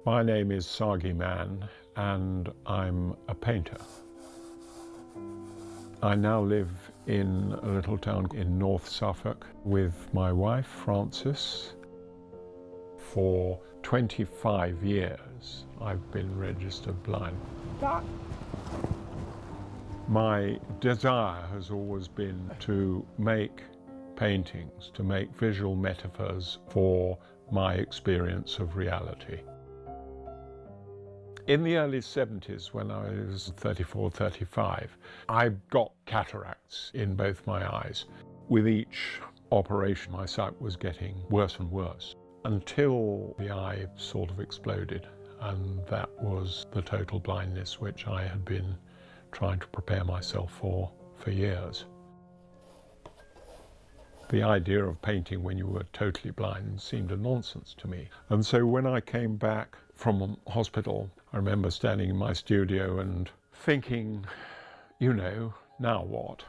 My name is Sargy Mann and I'm a painter. I now live in a little town in North Suffolk with my wife, Frances. For 25 years, I've been registered blind. My desire has always been to make paintings, to make visual metaphors for my experience of reality. In the early 70s, when I was 34, 35, I got cataracts in both my eyes. With each operation, my sight was getting worse and worse until the eye sort of exploded, and that was the total blindness which I had been trying to prepare myself for years. The idea of painting when you were totally blind seemed a nonsense to me. And so when I came back from hospital, I remember standing in my studio and thinking, you know, now what?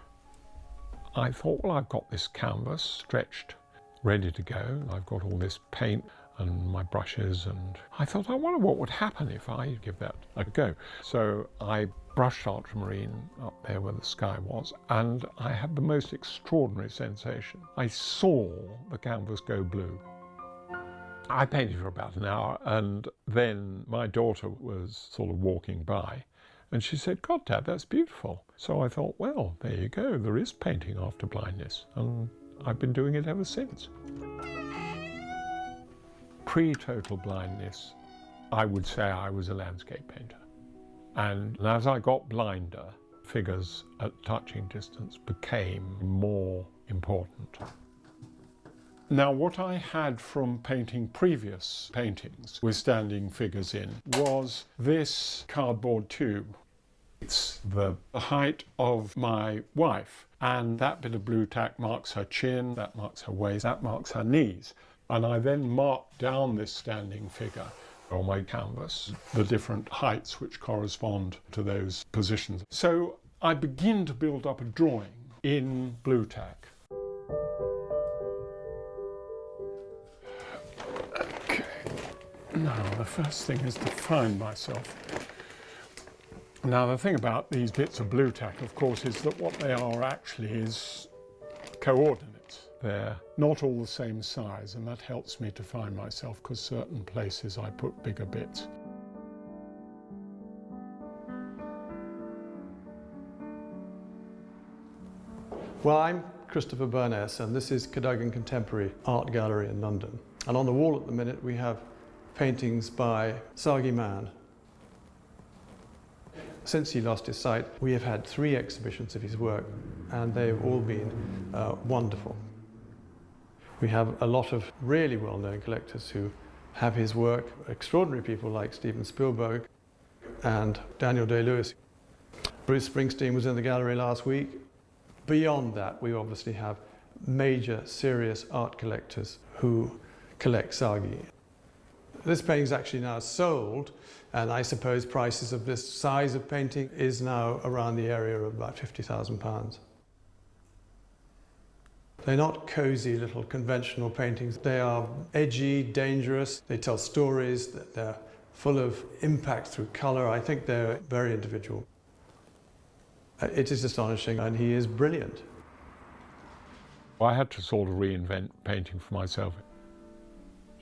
I thought, well, I've got this canvas stretched, ready to go. I've got all this paint and my brushes, and I thought, I wonder what would happen if I give that a go. So I brushed ultramarine up there where the sky was, and I had the most extraordinary sensation. I saw the canvas go blue. I painted for about an hour, and then my daughter was sort of walking by, and she said, God, Dad, that's beautiful. So I thought, well, there you go, there is painting after blindness, and I've been doing it ever since. Pre-total blindness, I would say I was a landscape painter. And as I got blinder, figures at touching distance became more important. Now, what I had from painting previous paintings with standing figures in was this cardboard tube. It's the height of my wife, and that bit of blue tack marks her chin, that marks her waist, that marks her knees. And I then marked down this standing figure on my canvas, the different heights which correspond to those positions. So I begin to build up a drawing in blue tack. Okay, now the first thing is to find myself. Now the thing about these bits of blue tack, of course, is that what they are actually is coordinates. They're not all the same size, and that helps me to find myself, because certain places I put bigger bits. Well, I'm Christopher Burness, and this is Cadogan Contemporary Art Gallery in London. And on the wall at the minute we have paintings by Sargy Mann. Since he lost his sight, we have had 3 exhibitions of his work, and they've all been wonderful. We have a lot of really well-known collectors who have his work, extraordinary people like Steven Spielberg and Daniel Day-Lewis. Bruce Springsteen was in the gallery last week. Beyond that, we obviously have major, serious art collectors who collect Sargy. This painting is actually now sold, and I suppose prices of this size of painting is now around the area of about £50,000. They're not cosy little conventional paintings. They are edgy, dangerous. They tell stories. They're full of impact through colour. I think they're very individual. It is astonishing, and he is brilliant. I had to sort of reinvent painting for myself.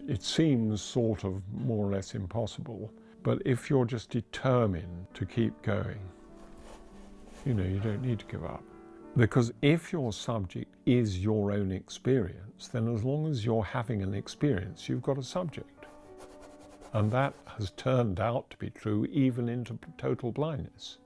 It seems sort of more or less impossible, but if you're just determined to keep going, you know, you don't need to give up. Because if your subject is your own experience, then as long as you're having an experience, you've got a subject. And that has turned out to be true even into total blindness.